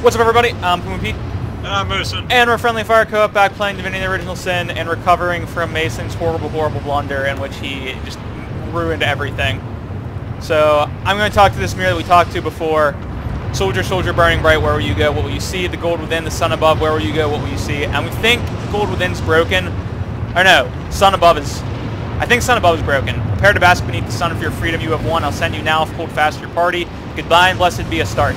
What's up, everybody? I'm Puma Pete. And I'm Mason. And we're Friendly Fire Co-op, back playing Divinity the Original Sin and recovering from Mason's horrible blunder in which he just ruined everything. So, I'm going to talk to this mirror that we talked to before. Soldier, soldier, burning bright, where will you go? What will you see? The gold within, the sun above, where will you go? What will you see? And we think gold within's broken. Or no, sun above is... I think sun above is broken. Prepare to bask beneath the sun of your freedom. You have won. I'll send you now if hold fast your party. Goodbye and blessed be a start.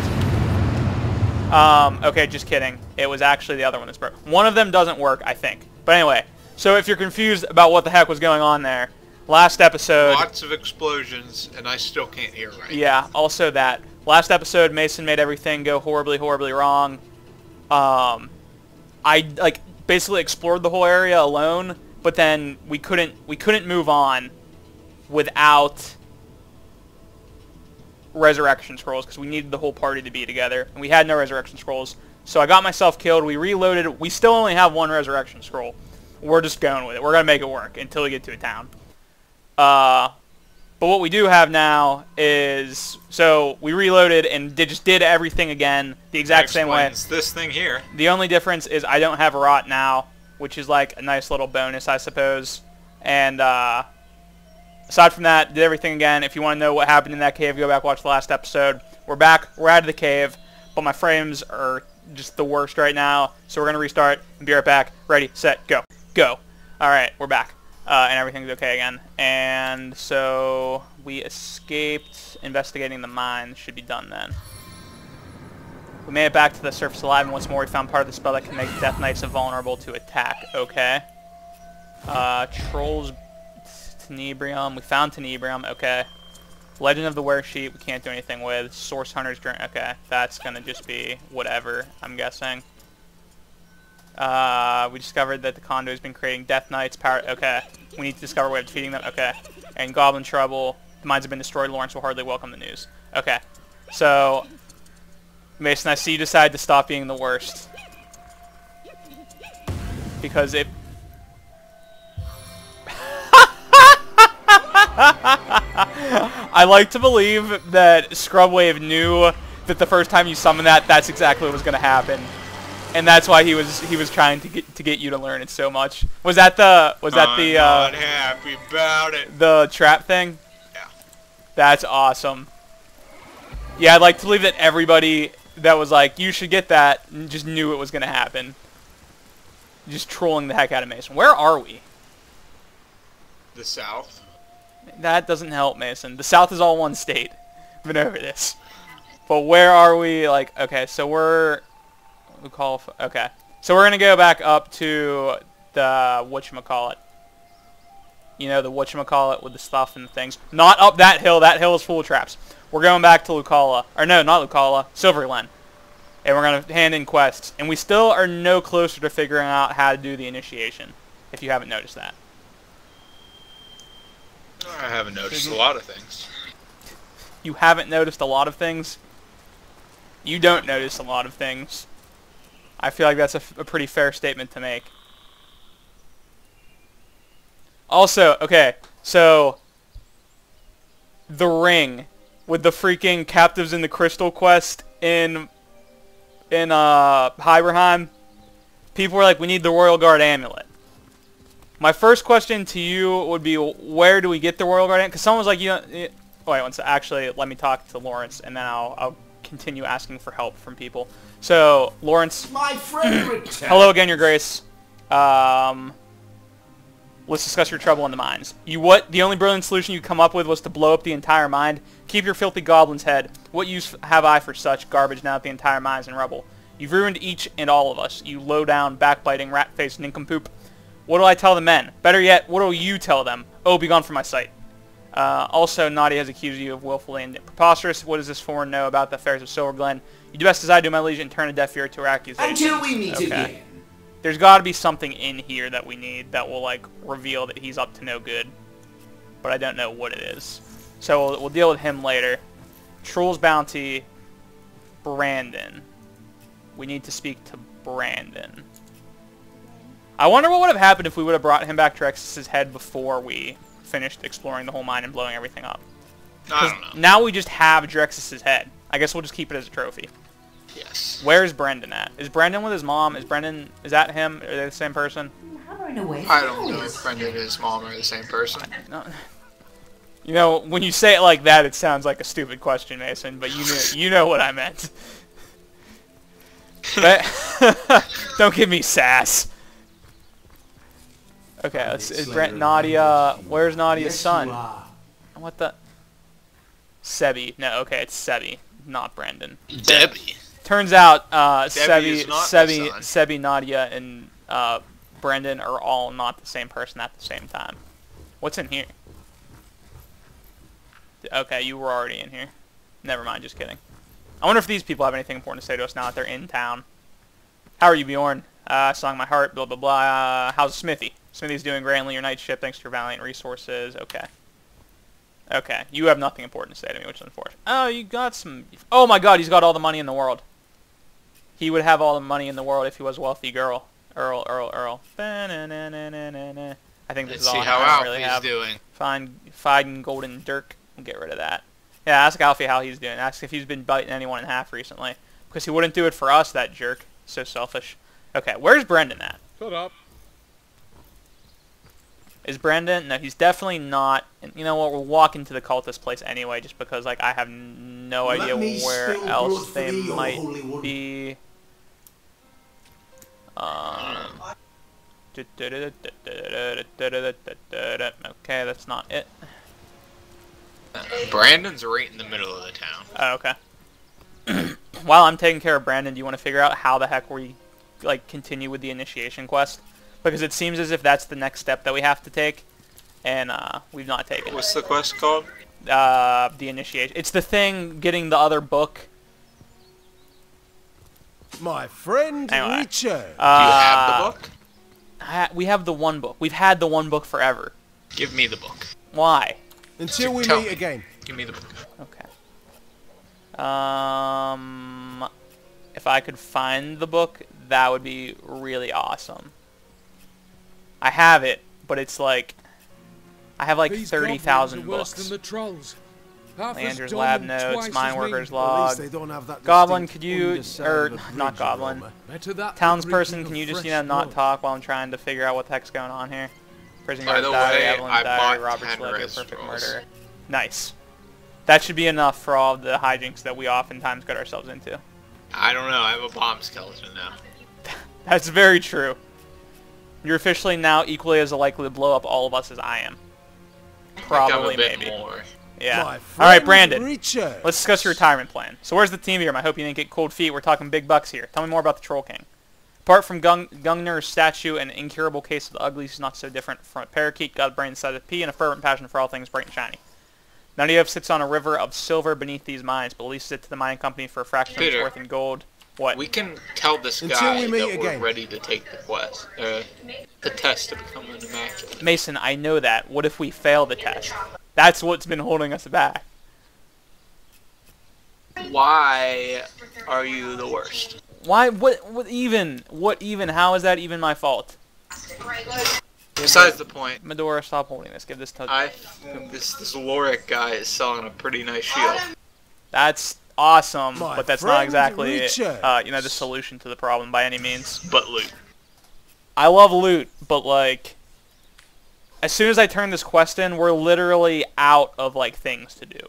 Okay, just kidding. It was actually the other one that's broke. One of them doesn't work, I think. But anyway, so if you're confused about what the heck was going on there, last episode... Lots of explosions, and I still can't hear right. Yeah, also that. Last episode, Mason made everything go horribly, horribly wrong. I, basically explored the whole area alone, but then we couldn't move on without resurrection scrolls because we needed the whole party to be together, and we had no resurrection scrolls. So I got myself killed. We reloaded. We still only have one resurrection scroll. We're just going with it. We're gonna make it work until we get to a town. But what we do have now is, so we reloaded and just did everything again the exact same way. This thing here. The only difference is I don't have a rot now, which is like a nice little bonus, I suppose. And aside from that, did everything again. If you want to know what happened in that cave, go back, watch the last episode. We're back. We're out of the cave, but my frames are just the worst right now. So we're going to restart and be right back. Ready, set, go. Go. All right, we're back. And everything's okay again. And so we escaped. Investigating the mine should be done then. We made it back to the surface alive, and once more we found part of the spell that can make Death Knights invulnerable to attack. Okay. Trolls... Tenebrium. We found Tenebrium. Okay. Legend of the Wear Sheet. We can't do anything with. Source Hunter's Drink. Okay. That's going to just be whatever, I'm guessing. We discovered that the Condo has been creating Death Knights. Power. Okay. We need to discover a way of defeating them. Okay. And Goblin Trouble. The mines have been destroyed. Lawrence will hardly welcome the news. Okay. So, Mason, I see you decide to stop being the worst. Because it... I like to believe that Scrubwave knew that the first time you summon that, that's exactly what was going to happen, and that's why he was trying to get you to learn it so much. Was that the not happy about it. The trap thing? Yeah. That's awesome. Yeah, I'd like to believe that everybody that was like, you should get that, just knew it was going to happen. Just trolling the heck out of Mason. Where are we? The south. That doesn't help, Mason. The South is all one state. I've been over this. But where are we? Like, okay, so we're... Okay. So we're going to go back up to the whatchamacallit. You know, the whatchamacallit with the stuff and the things. Not up that hill. That hill is full of traps. We're going back to Lucala. Or no, not Lucala. Silverglen. And we're going to hand in quests. And we still are no closer to figuring out how to do the initiation, if you haven't noticed that. I haven't noticed a lot of things. You haven't noticed a lot of things? You don't notice a lot of things. I feel like that's a pretty fair statement to make. Also, okay, so... The ring with the freaking Captives in the Crystal quest in Hyberheim. People were like, we need the Royal Guard amulet. My first question to you would be, where do we get the Royal Guard? Because someone was like, wait, actually, let me talk to Lawrence, and then I'll continue asking for help from people. So, Lawrence. My friend Hello again, Your Grace. Let's discuss your trouble in the mines. The only brilliant solution you come up with was to blow up the entire mine. Keep your filthy goblin's head. What use have I for such garbage now that the entire mine's in rubble? You've ruined each and all of us, you low-down, backbiting, rat-faced nincompoop. What do I tell the men? Better yet, what will you tell them? Oh, be gone from my sight. Also, Naughty has accused you of willfully and preposterous. What does this foreign know about the affairs of Silverglen? You do best as I do, my liege, and turn a deaf ear to her accusations. Until we meet again. There's got to be something in here that we need that will, like, reveal that he's up to no good. But I don't know what it is. So we'll deal with him later. Troll's Bounty. Brandon. We need to speak to Brandon. I wonder what would have happened if we would have brought him back to Rex's head before we finished exploring the whole mine and blowing everything up. I don't know. Now we just have Drexus's head. I guess we'll just keep it as a trophy. Yes. Where's Brendan at? Is Brendan with his mom? Is that him? Are they the same person? I don't know if Brendan and his mom are the same person. No. You know, when you say it like that, it sounds like a stupid question, Mason, but you know what I meant. But don't give me sass. Okay, is Brent Nadia? Where's Nadia's son? What the? Sebi. No, okay, it's Sebi, not Brendan. Debbie. Turns out Debbie Sebi, Nadia, and Brendan are all not the same person at the same time. What's in here? Okay, you were already in here. Never mind, just kidding. I wonder if these people have anything important to say to us now that they're in town. How are you, Bjorn? Song my heart, blah, blah, blah. How's Smithy? Smithy's doing grandly your night shift thanks to your valiant resources. Okay. Okay, you have nothing important to say to me, which is unfortunate. Oh, you got some... Oh my god, he's got all the money in the world. He would have all the money in the world if he was a wealthy girl. Earl. I think this is all I really have. Doing. Fine golden dirk. We'll get rid of that. Yeah, ask Alfie how he's doing. Ask if he's been biting anyone in half recently. Because he wouldn't do it for us, that jerk. So selfish. Okay, where's Brendan at? Shut up. Is Brendan? No, he's definitely not. And you know what? We'll walk into the cultist place anyway, just because like I have no idea where else they might be. Okay, that's not it. Brandon's right in the middle of the town. Oh, okay. While I'm taking care of Brandon, do you want to figure out how the heck we like continue with the initiation quest? Because it seems as if that's the next step that we have to take, and we've not taken it. What's the quest called? The initiation. It's the thing getting the other book. My friend Anyway, Richard. Do you have the book? We have the one book. We've had the one book forever. Give me the book. Why? Until we Tell meet me. again. Give me the book. Okay. If I could find the book, that would be really awesome. I have it, but it's like I have like 30,000 books. Than the trolls. Landers lab notes, mine workers At least log. they don't have that Goblin, distinct could you, underside or of a not bridge Goblin, aroma. Better that townsperson, can you just not talk while I'm trying to figure out what the heck's going on here? Prison By guard the diary, way, Evelyn's I diary, bought Robert's 10 ledger, res perfect rolls. murder. Nice. That should be enough for all the hijinks that we oftentimes get ourselves into. I don't know. I have a bomb skeleton now. That's very true. You're officially now equally as likely to blow up all of us as I am. Probably, I think I'm a bit maybe. more. Yeah. My All right, friend Brandon. Richard. Let's discuss your retirement plan. So where's the team here? I hope you didn't get cold feet. We're talking big bucks here. Tell me more about the Troll King. Apart from Gungnar's statue and an incurable case of the uglies, he's not so different from a parakeet, got a brain the size of a pea, and a fervent passion for all things bright and shiny. Nadia sits on a river of silver beneath these mines, but leases it to the mining company for a fraction of its Peter. worth in gold. What? We can tell this Until guy we meet that again. we're ready to take the quest, the test to become an immaculate. Mason, I know that. What if we fail the test? That's what's been holding us back. Why are you the worst? Why? What even? What even? How is that even my fault? Besides the point, Medora, stop holding this. Give this to... this Lorik guy is selling a pretty nice shield. That's awesome, My but that's not friend exactly, Richard. the solution to the problem by any means. But loot. I love loot, but like, as soon as I turn this quest in, we're literally out of like things to do.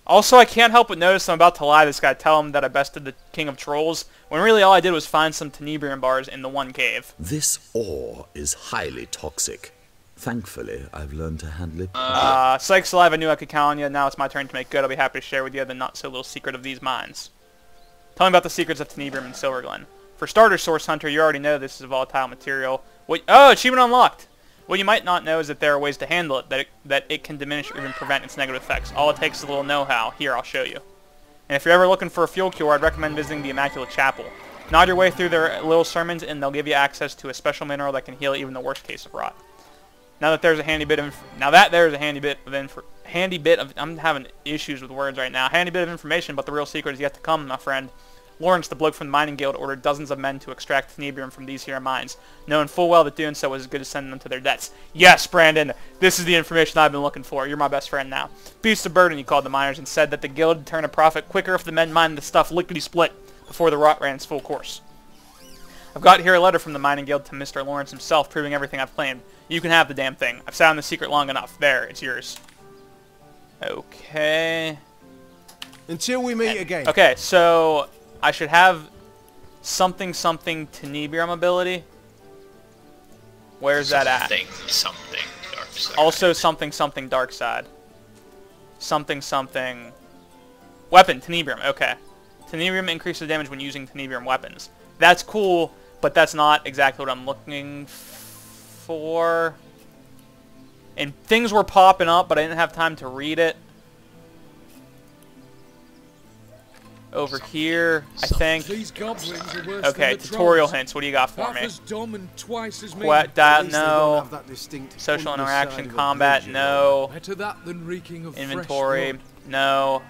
Also, I can't help but notice I'm about to lie to this guy, tell him that I bested the King of Trolls, when really all I did was find some Tenebrium bars in the one cave. This ore is highly toxic. Thankfully, I've learned to handle it. Sykes alive, I knew I could count on you. Now it's my turn to make good. I'll be happy to share with you the not-so-little secret of these mines. Tell me about the secrets of Tenebrium and Silverglen. For starters, Source Hunter, you already know this is a volatile material. Oh, achievement unlocked! What you might not know is that there are ways to handle it, that it can diminish or even prevent its negative effects. All it takes is a little know-how. Here, I'll show you. And if you're ever looking for a fuel cure, I'd recommend visiting the Immaculate Chapel. Nod your way through their little sermons, and they'll give you access to a special mineral that can heal even the worst case of rot. Now that there's a handy bit of I'm having issues with words right now. Handy bit of information, but the real secret is yet to come, my friend. Lawrence, the bloke from the mining guild, ordered dozens of men to extract tenebrium from these here mines, knowing full well that doing so was as good as sending them to their deaths. Yes, Brandon, this is the information I've been looking for. You're my best friend now. Beast of burden, he called the miners, and said that the guild would turn a profit quicker if the men mined the stuff lickety-split before the rot ran its full course. I've got here a letter from the mining guild to Mr. Lawrence himself, proving everything I've claimed. You can have the damn thing. I've sat on the secret long enough. There, it's yours. Okay. Until we meet again. Okay, so I should have something tenebrium ability. Where's that at? Something dark side. Also something dark side. Something weapon tenebrium. Okay. Tenebrium increases damage when using tenebrium weapons. That's cool, but that's not exactly what I'm looking for. And things were popping up, but I didn't have time to read it. Over here, I think. These goblins are worse Okay, than the tutorial trolls. hints. What do you got for Half me? as dumb and twice as mean. What? At least they don't No. have that distinct Social underside interaction, of combat, oblivion. no. Better that than reeking of Inventory, fresh blood. no.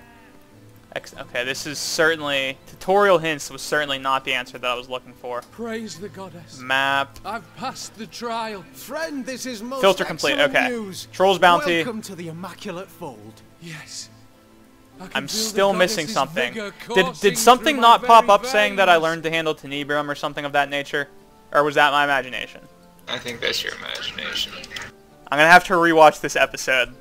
Okay, this is certainly... Tutorial hints was certainly not the answer that I was looking for. Praise the goddess. Map. I've passed the trial. Friend, this is most Filter complete, excellent okay. news. Trolls bounty. Welcome to the Immaculate Fold. Yes. I can I'm feel the still missing goddess's something. vigor Did coursing something through not my pop very up saying that I veins? learned to handle tenebrium or something of that nature? Or was that my imagination? I think that's your imagination. I'm gonna have to rewatch this episode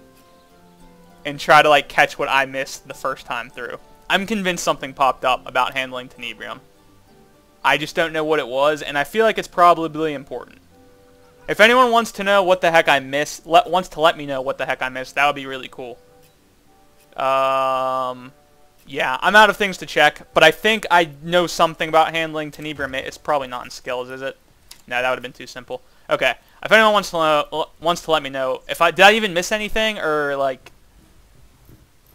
and try to like catch what I missed the first time through. I'm convinced something popped up about handling tenebrium. I just don't know what it was, and I feel like it's probably important. If anyone wants to know what the heck I missed, wants to let me know what the heck I missed, that would be really cool. Yeah, I'm out of things to check, but I think I know something about handling tenebrium. It's probably not in skills, is it? No, that would have been too simple. Okay, if anyone wants to let me know, did I even miss anything, or like,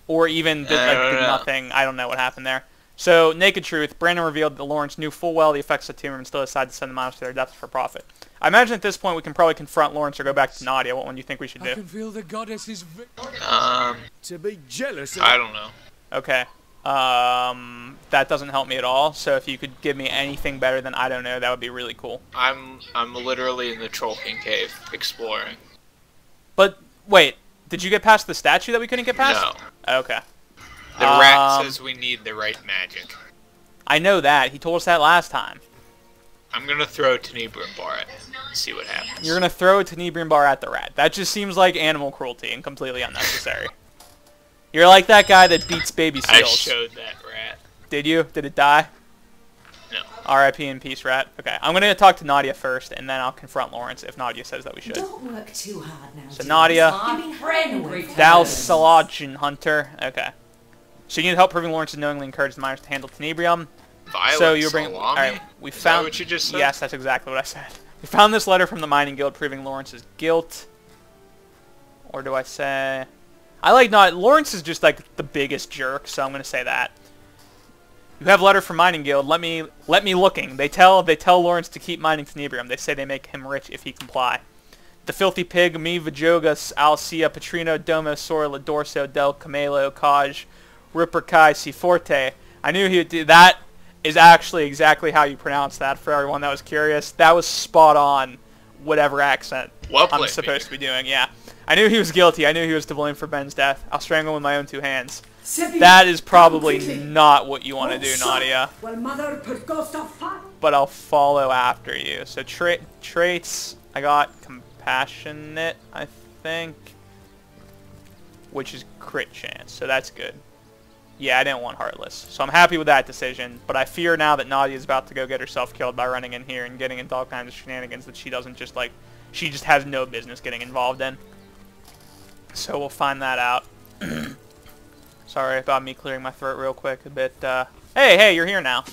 or even did nothing? I don't know what happened there. So, naked truth. Brandon revealed that Lawrence knew full well the effects of tenebrium and still decided to send the miners to their deaths for profit. I imagine at this point we can probably confront Lawrence or go back to Nadia. What one do you think we should I do? can feel the goddess's vigor. To be jealous of I don't know. Okay. That doesn't help me at all. So if you could give me anything better than I don't know, that would be really cool. I'm literally in the Troll King cave exploring. But wait, did you get past the statue that we couldn't get past? No. Okay. The rat says we need the right magic. I know that. He told us that last time. I'm gonna throw a tenebrium bar at it and see what happens. You're gonna throw a tenebrium bar at the rat. That just seems like animal cruelty and completely unnecessary. You're like that guy that beats baby I seals. showed that rat. Did you? Did it die? No. R.I.P. in peace, rat. Okay, I'm gonna talk to Nadia first, and then I'll confront Lawrence if Nadia says that we should. Don't work too hard now. So Nadia, Dal Salajin Hunter. Okay. So you need help proving Lawrence has knowingly encouraged the miners to handle tenebrium. Violent So you bring. salami? Alright, we Is found. that what you just said? Yes, that's exactly what I said. We found this letter from the mining guild proving Lawrence's guilt. Or do I say? I like not. Lawrence is just like the biggest jerk, so I'm gonna say that. You have a letter from mining guild. Let me looking. They tell Lawrence to keep mining tenebrium. They say they make him rich if he comply. The filthy pig, me Vajogas, Alcia, Petrino, Domo, Sorla, Dorso, Del Camelo, Kaj, Ripperkai, Ciforte. I knew he would do that. Is actually exactly how you pronounce that for everyone that was curious. That was spot on, whatever accent I'm supposed to be doing. Yeah, I knew he was guilty. I knew he was to blame for Ben's death. I'll strangle him with my own 2 hands. That is probably not what you want to do, Nadia. But I'll follow after you. So traits, I got compassionate, I think, which is crit chance. So that's good. Yeah, I didn't want Heartless. So I'm happy with that decision, but I fear now that Nadia is about to go get herself killed by running in here and getting into all kinds of shenanigans that she doesn't just, like, she just has no business getting involved in. So we'll find that out. Sorry about me clearing my throat real quick a bit. Hey, you're here now.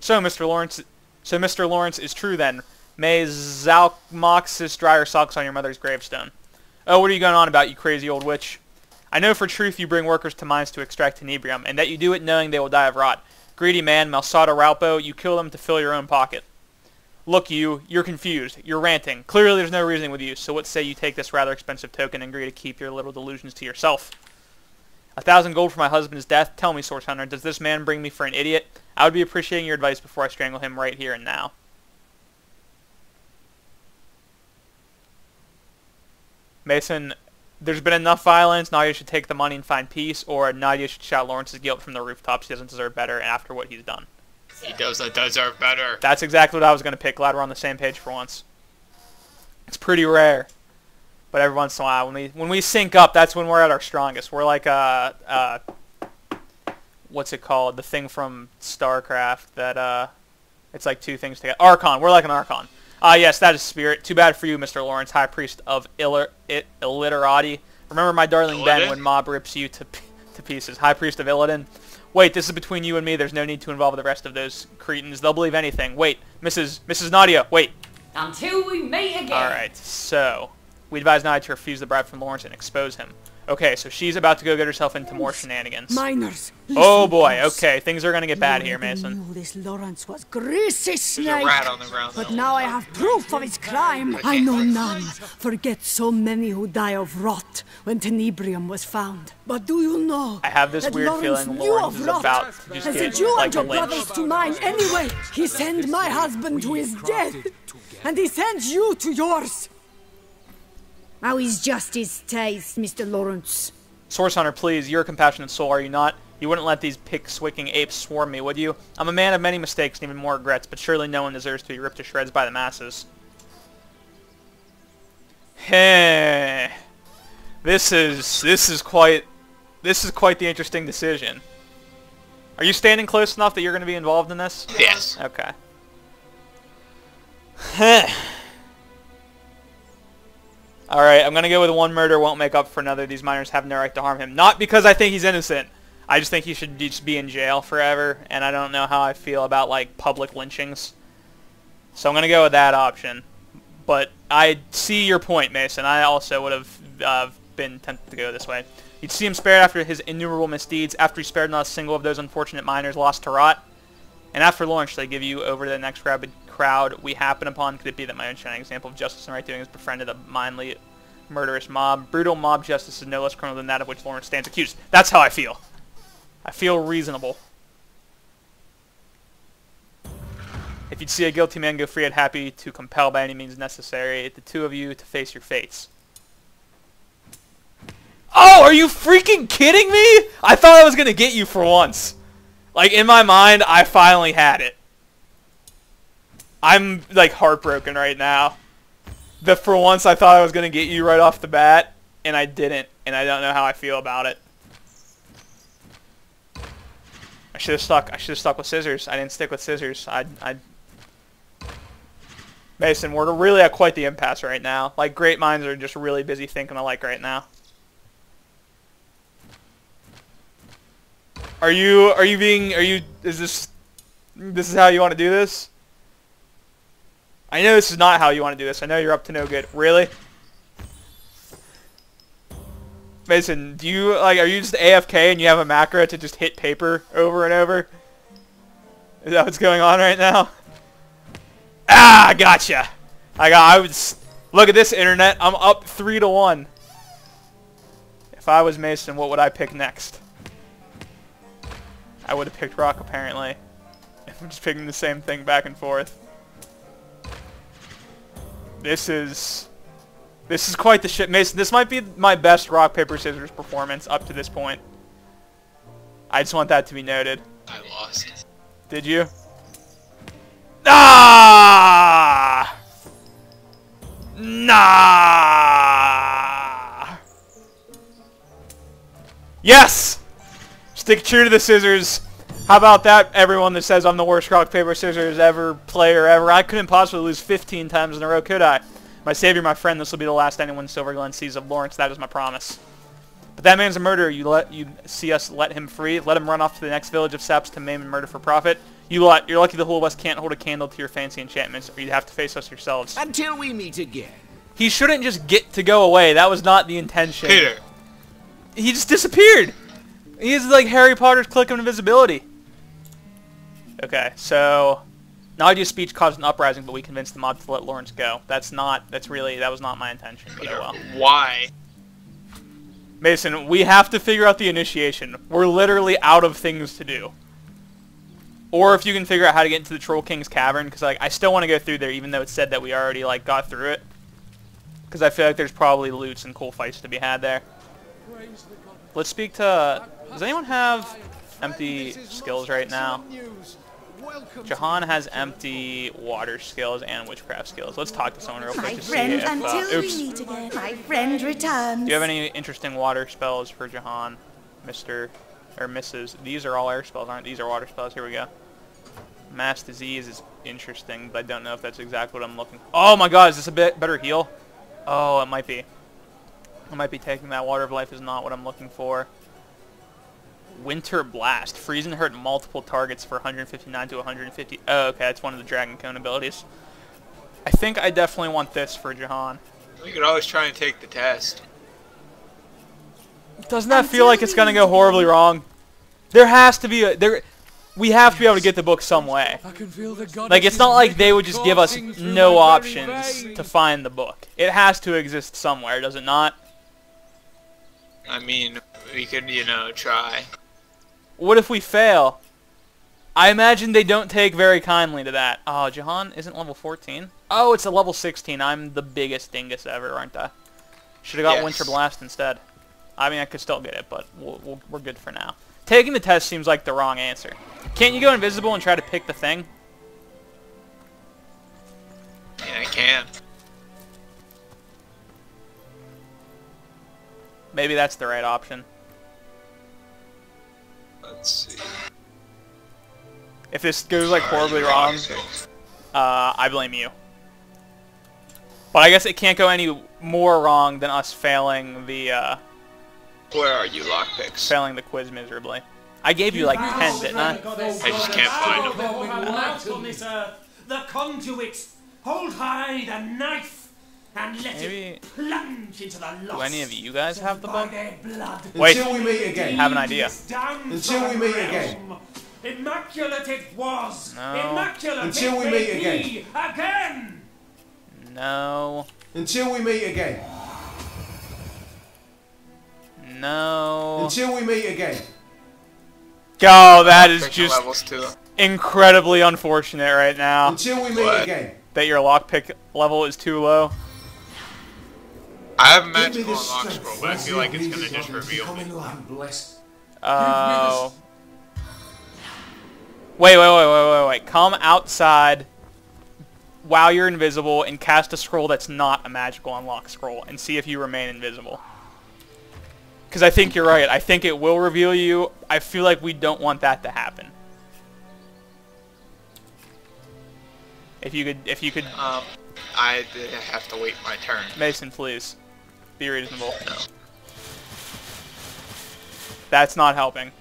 So, Mr. Lawrence is true then. May Zalmoxis dry her socks on your mother's gravestone. Oh, what are you going on about, you crazy old witch? I know for truth you bring workers to mines to extract tenebrium, and that you do it knowing they will die of rot. Greedy man, Malsada Raupo, you kill them to fill your own pocket. Look, you're confused. You're ranting. Clearly there's no reasoning with you, so what say you take this rather expensive token and agree to keep your little delusions to yourself? 1,000 gold for my husband's death? Tell me, Source Hunter, does this man bring me for an idiot? I would be appreciating your advice before I strangle him right here and now. Mason, there's been enough violence. Nadia should take the money and find peace, or Nadia should shout Lawrence's guilt from the rooftops. He doesn't deserve better after what he's done. He doesn't deserve better. That's exactly what I was going to pick. Glad we're on the same page for once. It's pretty rare. But every once in a while, when we sync up, that's when we're at our strongest. We're like what's it called? The thing from StarCraft that it's like two things together. Archon. We're like an Archon. Yes, that is spirit. Too bad for you, Mr. Lawrence, High Priest of Illiterati. Remember my darling Illidan? Ben when Mob rips you to pieces. High Priest of Illidan. Wait, this is between you and me. There's no need to involve the rest of those cretins. They'll believe anything. Wait, Mrs. Nadia, wait. Until we meet again. Alright, so we advise Nadia to refuse the bribe from Lawrence and expose him. Okay, so she's about to go get herself into more shenanigans. Miners. Oh boy, okay, things are gonna get bad here, Mason. Knew this Lawrence was greasy There's snake. a rat on the ground. But though. now I have proof of his crime. I know none forget so many who die of rot when tenebrium was found. But do you know I have this that weird Lawrence feeling knew Lawrence of is rot about to just and get sent you like and your lynched. brothers to mine anyway? He sent my husband to his death, and he sent you to yours. How is justice taste, Mr. Lawrence? Source Hunter, please, you're a compassionate soul, are you not? You wouldn't let these pick-swicking apes swarm me, would you? I'm a man of many mistakes and even more regrets, but surely no one deserves to be ripped to shreds by the masses. Heh. This is quite the interesting decision. Are you standing close enough that you're going to be involved in this? Yes. Okay. Heh. Alright, I'm going to go with one murder won't make up for another. These miners have no right to harm him. Not because I think he's innocent. I just think he should just be in jail forever, and I don't know how I feel about, like, public lynchings. So I'm going to go with that option. But I see your point, Mason. I also would have been tempted to go this way. You'd see him spared after his innumerable misdeeds, after he spared not a single of those unfortunate miners lost to rot. And after Lawrence, should I give you over to the next rabid crowd we happen upon? Could it be that my own shining example of justice and right doing has befriended a mindly murderous mob? Brutal mob justice is no less criminal than that of which Lawrence stands accused. That's how I feel. I feel reasonable. If you'd see a guilty man go free, I'd happy to compel by any means necessary the two of you to face your fates. Oh, are you freaking kidding me? I thought I was going to get you for once. Like, in my mind, I finally had it. I'm, like, heartbroken right now. That for once I thought I was going to get you right off the bat, and I didn't, and I don't know how I feel about it. I should have stuck with scissors. I didn't stick with scissors. Mason, we're really at quite the impasse right now. Like, great minds are just really busy thinking alike right now. Is this how you want to do this? I know this is not how you want to do this. I know you're up to no good. Really? Mason, are you just AFK and you have a macro to just hit paper over and over? Is that what's going on right now? Ah, gotcha. Look at this, internet. I'm up 3-1. If I was Mason, what would I pick next? I would have picked rock, apparently. I'm just picking the same thing back and forth. This is quite the shit. Mason, this might be my best rock, paper, scissors performance up to this point. I just want that to be noted. I lost. Did you? Ah! Nah! Yes! Stick true to the scissors. How about that, everyone that says I'm the worst rock, paper, scissors player ever? I couldn't possibly lose 15 times in a row, could I? My savior, my friend, this will be the last anyone Silver Glen sees of Lawrence. That is my promise. But that man's a murderer. You see us let him free. Let him run off to the next village of saps to maim and murder for profit. You're lucky the whole West can't hold a candle to your fancy enchantments, or you'd have to face us yourselves. Until we meet again. He shouldn't just get to go away. That was not the intention. Peter. He just disappeared. He's like Harry Potter's click of invisibility. Okay, so Nadia's speech caused an uprising, but we convinced the mob to let Lawrence go. That was not my intention, but oh well. Why? Mason, we have to figure out the initiation. We're literally out of things to do. Or if you can figure out how to get into the Troll King's Cavern, because like I still want to go through there, even though it said that we already like got through it. Because I feel like there's probably loots and cool fights to be had there. Praise the goddess. Let's speak to... Does anyone have empty skills right now? Jahan has empty water skills and witchcraft skills. Let's talk to someone real quick My to see friend, if... until oops. we meet again, my friend returns. Do you have any interesting water spells for Jahan, Mr. or Mrs.? These are all air spells, aren't these? Are water spells. Here we go. Mass disease is interesting, but I don't know if that's exactly what I'm looking for. Oh my god, is this a bit better heal? Oh, it might be. I might be taking that. Water of life is not what I'm looking for. Winter Blast. Freeze and hurt multiple targets for 159 to 150. Oh, okay, that's one of the Dragon Cone abilities. I think I definitely want this for Jahan. We could always try and take the test. Doesn't that feel like it's gonna go horribly wrong? There has to be a... We have to be able to get the book some way. I can feel the goddess Like, it's not like they would just give us coursing through no my options very to veins. find the book. It has to exist somewhere, does it not? I mean, we could, you know, try. What if we fail? I imagine they don't take very kindly to that. Oh, Jahan isn't level 14? Oh, it's a level 16. I'm the biggest dingus ever, aren't I? Should have got Yes. Winter Blast instead. I mean, I could still get it, but we're good for now. Taking the test seems like the wrong answer. Can't you go invisible and try to pick the thing? Yeah, I can. Maybe that's the right option. Let's see. If this goes like horribly wrong, I blame you. But I guess it can't go any more wrong than us failing the Where are you, lockpicks? failing the quiz miserably. I gave you like 10, didn't I? I just can't find them. Light on this earth, the conduit. Hold high the knife and let Maybe. it plunge into the lost. Do any of you guys have the by book? their blood. Wait, Until we meet again. have an idea. Down Until from we meet the again. realm. Immaculate it was. No. Immaculate Until it we may meet be again. No. Until we meet again. No. Until we meet again. Oh, that is Pick the just levels too. incredibly unfortunate right now. Until we meet What? again. That your lockpick level is too low. I have a Give me magical the unlock strength scroll, but I feel like it's gonna just reveal me. Oh. Wait. Come outside while you're invisible and cast a scroll that's not a magical unlock scroll and see if you remain invisible. Because I think you're right. I think it will reveal you. I feel like we don't want that to happen. If you could, I did have to wait my turn. Mason, please, be reasonable. No. That's not helping.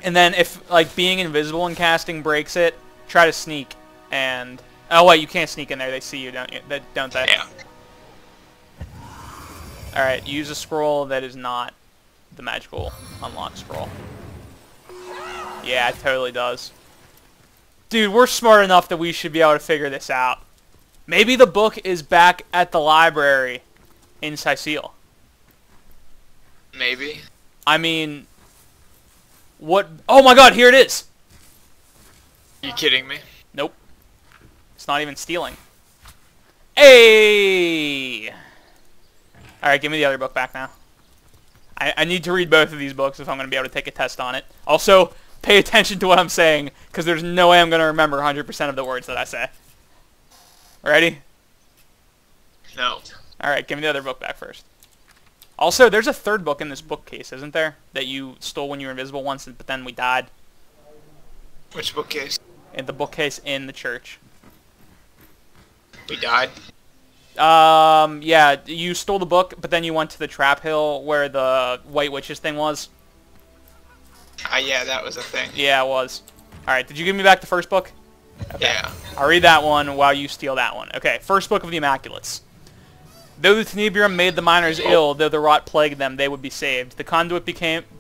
And then if like being invisible and casting breaks it, try to sneak and oh wait, you can't sneak in there. They see you, don't you? Don't they? Yeah. All right, use a scroll that is not the magical unlock scroll. Yeah, it totally does. Dude, we're smart enough that we should be able to figure this out. Maybe the book is back at the library in Sicile. Maybe. I mean, what? Oh my god, here it is! You kidding me? Nope. It's not even stealing. Hey! Alright, give me the other book back now. I need to read both of these books if I'm going to be able to take a test on it. Also, pay attention to what I'm saying, because there's no way I'm going to remember 100% of the words that I say. Ready? No. Alright, give me the other book back first. Also, there's a third book in this bookcase, isn't there? That you stole when you were invisible once, but then we died. Which bookcase? In the bookcase in the church. We died? Yeah, you stole the book, but then you went to the trap hill where the White Witches thing was. Yeah, that was a thing. Yeah, it was. Alright, did you give me back the first book? Okay. Yeah. I'll read that one while you steal that one. Okay, first book of the Immaculates. Though the Tenebrium made the miners ill, though the rot plagued them, they would be saved. The conduit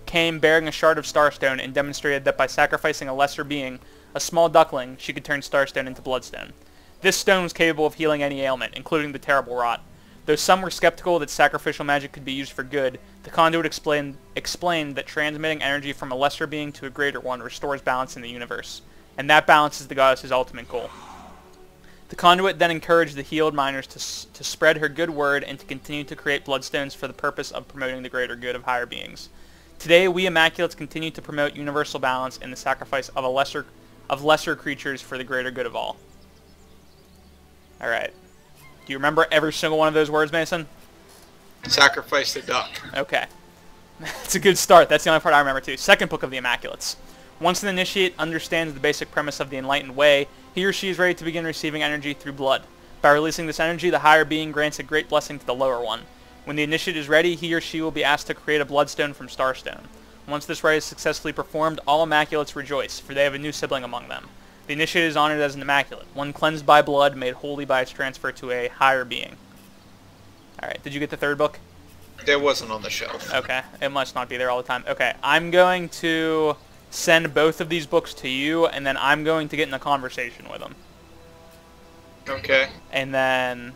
came bearing a shard of starstone and demonstrated that by sacrificing a lesser being, a small duckling, she could turn starstone into bloodstone. This stone was capable of healing any ailment, including the terrible rot. Though some were skeptical that sacrificial magic could be used for good, the conduit explained that transmitting energy from a lesser being to a greater one restores balance in the universe, and that balance is the goddess's ultimate goal. The conduit then encouraged the healed miners to spread her good word and to continue to create bloodstones for the purpose of promoting the greater good of higher beings. Today, we Immaculates continue to promote universal balance and the sacrifice of lesser creatures for the greater good of all. Alright. Do you remember every single one of those words, Mason? Sacrifice the duck. Okay. That's a good start. That's the only part I remember, too. Second book of the Immaculates. Once an initiate understands the basic premise of the Enlightened Way, he or she is ready to begin receiving energy through blood. By releasing this energy, the higher being grants a great blessing to the lower one. When the initiate is ready, he or she will be asked to create a bloodstone from starstone. Once this rite is successfully performed, all Immaculates rejoice, for they have a new sibling among them. The initiate is honored as an Immaculate, one cleansed by blood, made holy by its transfer to a higher being. Alright, did you get the third book? It wasn't on the shelf. Okay, it must not be there all the time. Okay, I'm going to send both of these books to you, and then I'm going to get in a conversation with them. Okay. And then,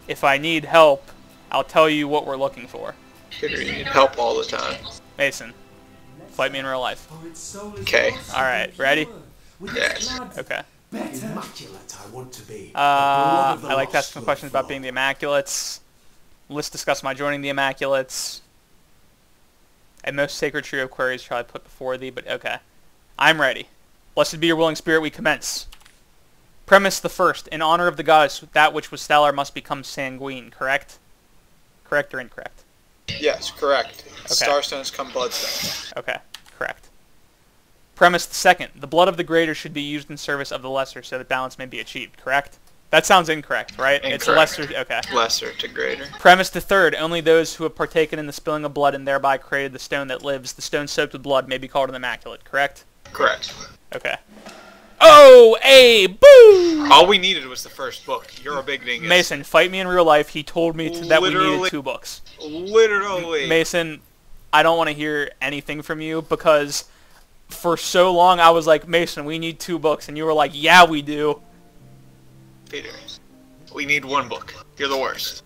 if I need help, I'll tell you what we're looking for. Figure you need help all the time. Mason, fight me in real life. Okay. Alright, ready? Yes. Okay. Immaculate I want to be. I like to ask some questions about being the Immaculates. Let's discuss my joining the Immaculates. A most sacred trio of queries shall I put before thee, but okay. I'm ready. Blessed be your willing spirit, we commence. Premise the first. In honor of the goddess, that which was stellar must become sanguine, correct? Correct or incorrect? Yes, correct. Okay. Starstones come bloodstones. Okay, correct. Premise the second. The blood of the greater should be used in service of the lesser so that balance may be achieved, correct? That sounds incorrect, right? Incorrect. It's lesser, okay. Lesser to greater. Premise the third. Only those who have partaken in the spilling of blood and thereby created the stone that lives, the stone soaked with blood, may be called an Immaculate, correct? Correct. Okay. Oh, a boo! All we needed was the first book. You're a big dingus. Mason, fight me in real life. He told me that we Literally- needed 2 books. Literally. Mason, I don't want to hear anything from you because for so long I was like, Mason, we need 2 books. And you were like, yeah, we do. Peter, we need 1 book. You're the worst.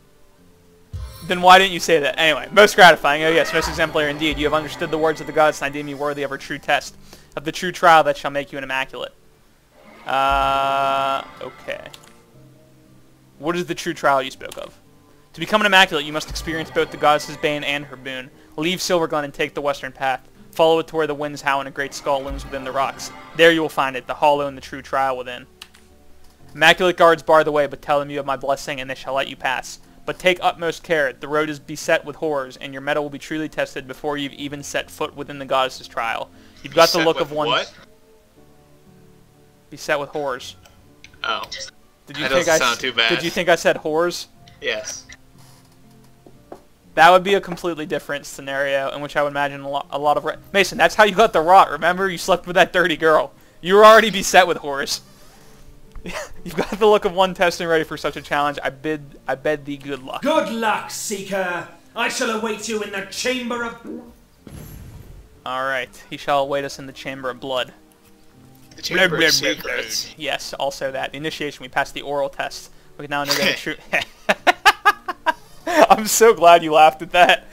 Then why didn't you say that? Anyway, most gratifying. Oh yes, most exemplary indeed. You have understood the words of the gods, and I deem you worthy of our true test, of the true trial that shall make you an Immaculate. Okay. What is the true trial you spoke of? To become an Immaculate, you must experience both the goddess's bane and her boon. Leave Silverglen and take the western path. Follow it to where the winds howl and a great skull looms within the rocks. There you will find it, the hollow and the true trial within. Immaculate guards bar the way, but tell them you have my blessing, and they shall let you pass. But take utmost care. The road is beset with horrors, and your mettle will be truly tested before you've even set foot within the goddess's trial. You've got the look of one... What? Beset with horrors. Oh. Did you That think doesn't sound too bad. Did you think I said whores? Yes. That would be a completely different scenario in which I would imagine a lot of... Mason, that's how you got the rot, remember? You slept with that dirty girl. You were already beset with whores. You've got the look of one testing ready for such a challenge. I bid thee good luck. Good luck, Seeker. I shall await you in the chamber of... Alright, he shall await us in the chamber of blood. The chamber of secrets. Yes, also that. The initiation, we passed the oral test. We can now know the true... I'm so glad you laughed at that.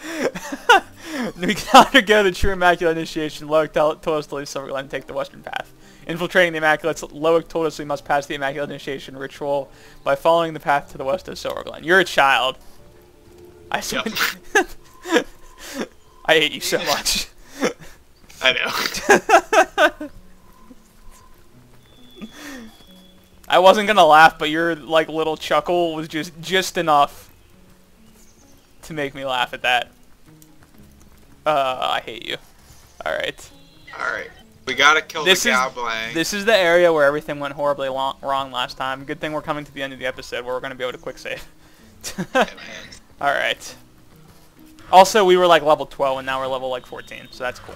We can undergo the true Immaculate initiation. Loic told us to leave Silverglen and take the western path. Infiltrating the Immaculates, Loic told us we must pass the Immaculate initiation ritual by following the path to the west of Silverglen. You're a child. I hate you so much. I know. I wasn't gonna laugh, but your like little chuckle was just enough to make me laugh at that. I hate you. Alright. Alright. We gotta kill the Goblang. This is the area where everything went horribly wrong last time. Good thing we're coming to the end of the episode where we're gonna be able to quick save. Alright. Also, we were like level 12 and now we're level like 14, so that's cool.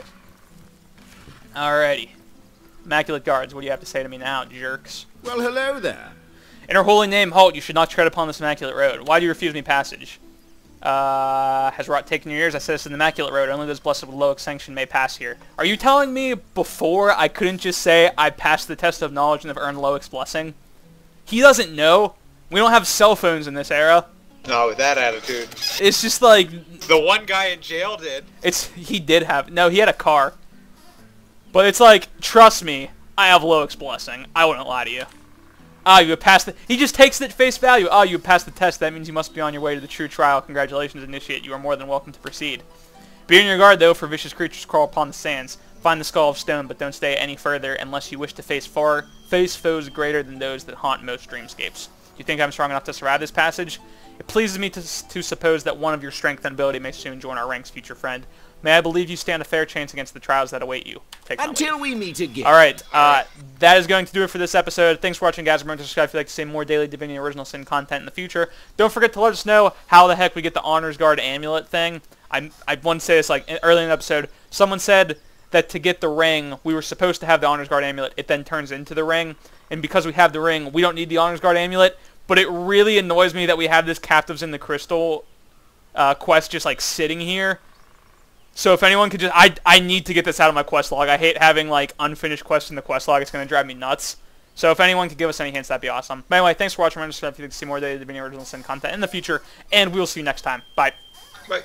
Alrighty. Immaculate Guards, what do you have to say to me now, jerks? Well, hello there. In her holy name, halt, you should not tread upon this immaculate road. Why do you refuse me passage? Has rot taken your ears? I said this is an immaculate road. Only those blessed with Loic sanction may pass here. Are you telling me before I couldn't just say I passed the test of knowledge and have earned Loic's blessing? He doesn't know. We don't have cell phones in this era. No, with that attitude. It's just like The one guy in jail did. he did have he had a car. But it's like, trust me, I have Loic's blessing. I wouldn't lie to you. Ah, you have passed the... He just takes it at face value. Ah, you have passed the test. That means you must be on your way to the true trial. Congratulations, Initiate. You are more than welcome to proceed. Be on your guard, though, for vicious creatures crawl upon the sands. Find the skull of stone, but don't stay any further unless you wish to face foes greater than those that haunt most dreamscapes. Do you think I'm strong enough to survive this passage? It pleases me to suppose that one of your strength and ability may soon join our ranks, future friend. May I believe you stand a fair chance against the trials that await you. Take Until we meet again. Alright, that is going to do it for this episode. Thanks for watching, guys. Remember to subscribe if you'd like to see more daily Divinity Original Sin content in the future. Don't forget to let us know how the heck we get the Honors Guard amulet thing. I want to say this like early in the episode. Someone said that to get the ring, we were supposed to have the Honors Guard amulet. It then turns into the ring. And because we have the ring, we don't need the Honors Guard amulet. But it really annoys me that we have this Captives in the Crystal quest just like sitting here. So if anyone could just... I need to get this out of my quest log. I hate having like unfinished quests in the quest log. It's going to drive me nuts. So if anyone could give us any hints, that'd be awesome. But anyway, thanks for watching. Remember to subscribe if you'd like to see more daily Divinity Original Sin content in the future. And we will see you next time. Bye. Bye.